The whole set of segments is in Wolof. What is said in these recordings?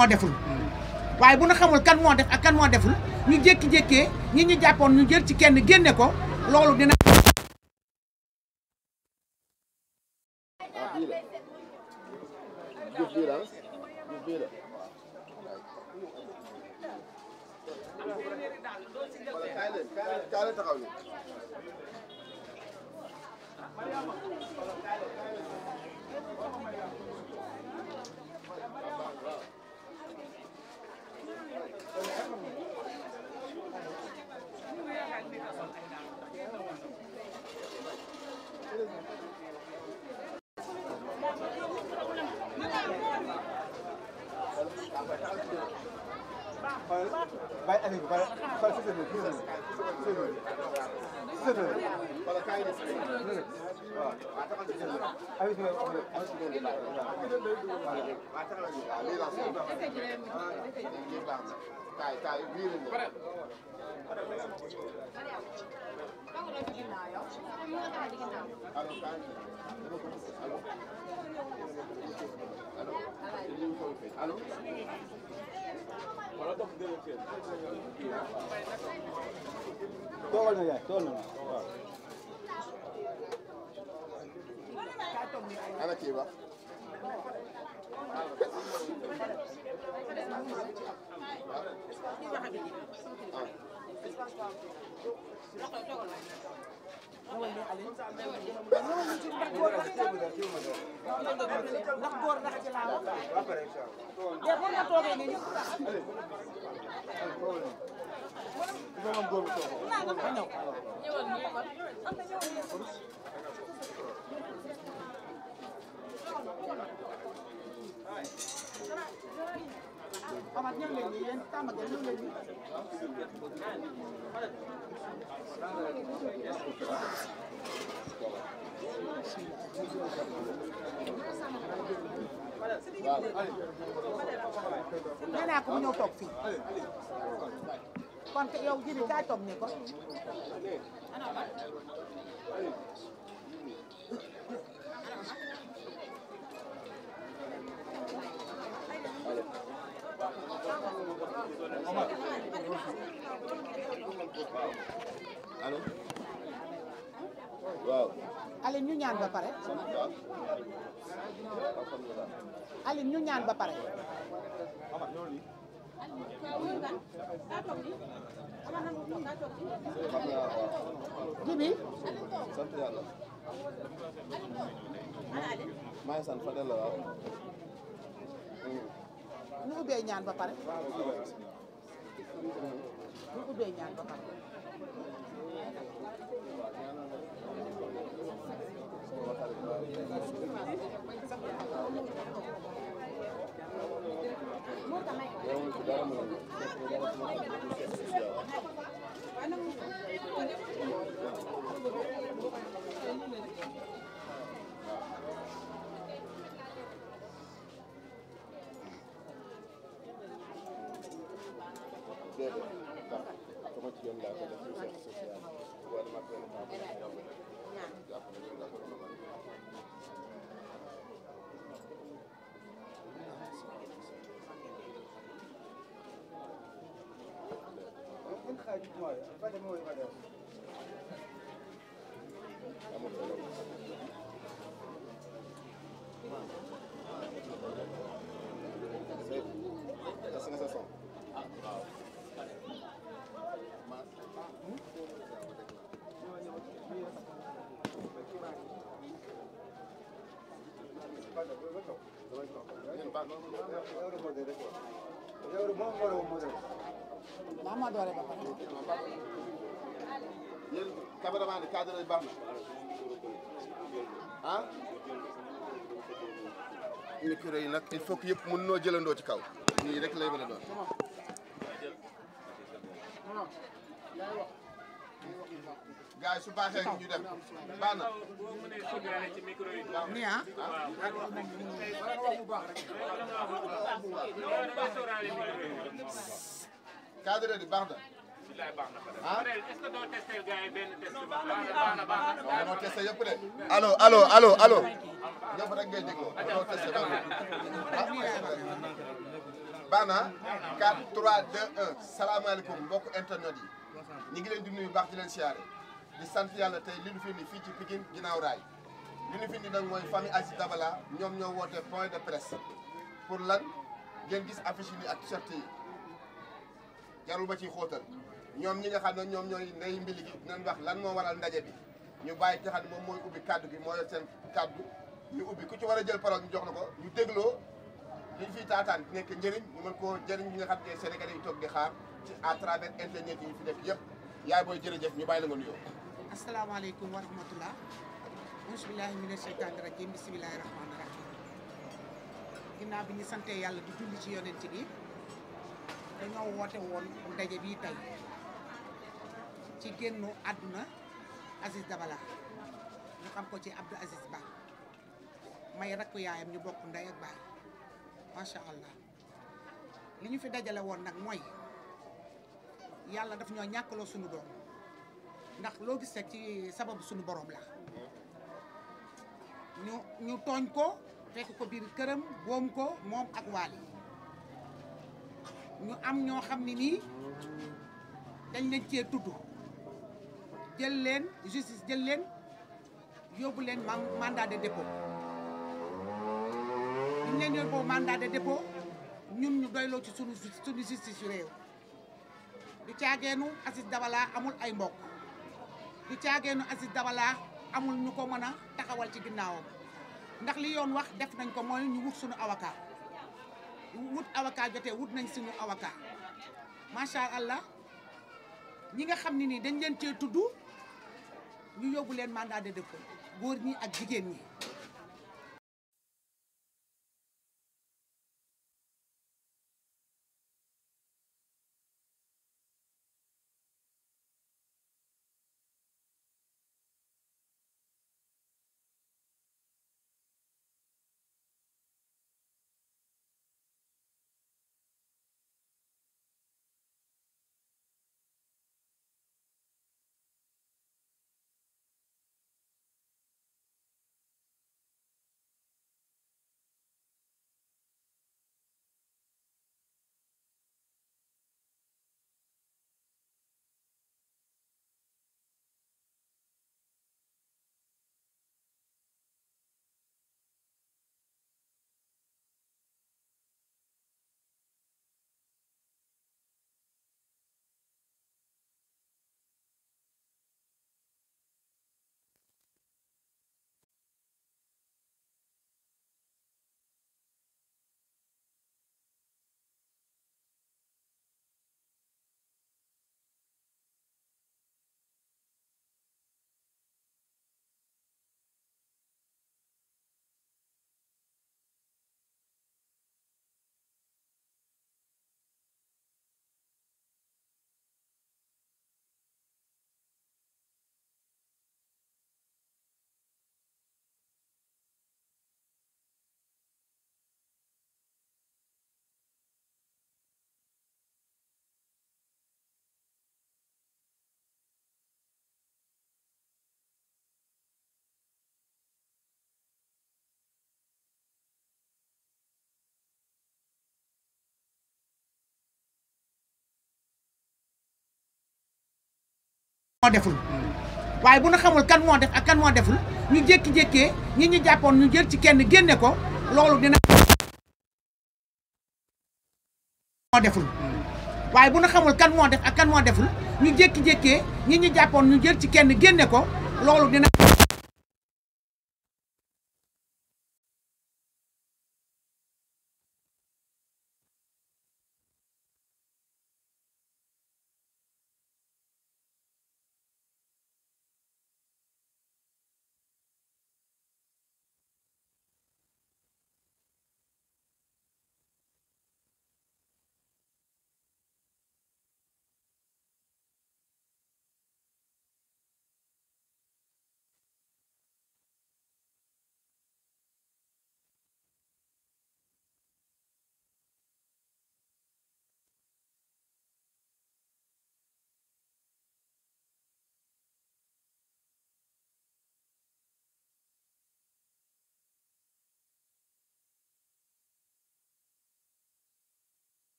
moo deful waaye bu ñu xamul kan moo def ak kan moo deful ñu jékki-jékkee ñi ñu jàppoon ñu jël ci kenn génne ko loolu dina ana kii ba nee naa ko mu ñëw toog fii kon yow Jibi kaay toog ni ko allo waaw Aline ñu ñaan ba pare Aline ñu ñaan ba pare Jibi sant yàlla maa ngi sant Fadel la waaw ñu ubbee ñaan ba pare ñu ubbee ñaan ba pare maa doore ba pare yéen cameraman yi cadre yi baax na ah micro yi nag il faut que yëpp mën noo jëlandoo ci kaw nii rek lay mën a doon gars yi su baaxee ñu dem baax na nii ah cadre di baax na ah est-ce que doo testé gars yi benn test baax non non testé yëpp de allo allo allo allo ñëpp rek ngay dégloo doo testé baax na Bana 4 3 2 1 salaamaaleykum mbokk internet yi ñi ngi leen di nuyu baax di leen siyaare di sant yàlla tey li ñu fi indi fii ci Pikine ginnaaw raay li ñu fi indi nag mooy famille Aziz Dabala ñoom ñoo woote point de presse pour lan ngeen gis affiche yi ak t-shirt yi jarul ba ciy xóotal ñoom ñi nga xam ne ñoom ñooy ndey mbili gi dinañ wax lan moo waral ndaje bi ñu bàyyi ci xam ne moom mooy ubbi kaddu gi moo yor seen kaddu ñu ubbi ku ci war a jël parole ñu jox la ko ñu dégloo liñ fiy taataan di nekk njëriñ ñu mën koo jëriñ ñi nga xam ne Sénégalais yi toog di xaar ci à travers internet yi fi nekk yëpp yaay booy jërëjëf ñu bàyyi la nga nuyoo. asalaamaaleykum wa rahmatullah bismillahi mina sheytaani rajim bismillahi rahmaani rahim ginnaaw bi ñu santee yàlla di julli ci yonent bi dañoo woote woon ndaje bii tey ci génnu àdduna Aziz Dabala ñu xam ko ci Abdou Aziz Ba may rakku yaayam ñu bokk ndey ak baay macha allah li ñu fi dajale woon nag mooy yàlla daf ñoo ñàkkaloo suñu doom ndax loo gis rek ci sababu suñu borom la ñu tooñ ko fekk ko biir këram boom ko moom ak waali ñu am ñoo xam ne nii dañ leen cee tudd jël leen justice jël leen yóbbu leen mandat de dépôt ñu leen yóbbu mandat de dépôt ñun ñu doyloo ci sunu justice yu réew du caageenu Aziz Dabala amul ay mbokk du caageenu Aziz Dabala amul ñu ko mën a taxawal ci ginnaawam ndax li yoon wax def nañ ko mooy ñu wut suñu avocat wut avocat jotee wut nañ suñu avocat macha allah ñi nga xam ne nii dañ leen cee tudd ñu yóbbu leen mandat de dépôt góor ñi ak jigéen ñi. moo deful waaye bu ñu xamul kan moo def ak kan moo deful ñu jékki-jékkee ñi ñu jàppoon ñu jël ci kenn génne ko loolu dina moo deful waaye bu ñu xamul kan moo def ak kan moo deful ñu jékki-jékkee ñi ñu jàppoon ñu jël ci kenn génne ko loolu dina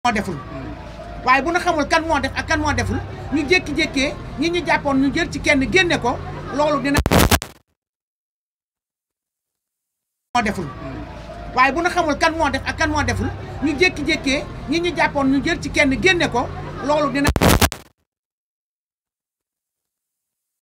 moo deful waaye bu ñu xamul kan moo def ak kan moo deful ñu jékki-jékkee ñi ñu jàppoon ñu jël ci kenn génne ko loolu dina moo deful waaye bu ñu xamul kan moo def ak kan moo deful ñu jékki-jékkee ñi ñu jàppoon ñu jël ci kenn génne ko loolu dina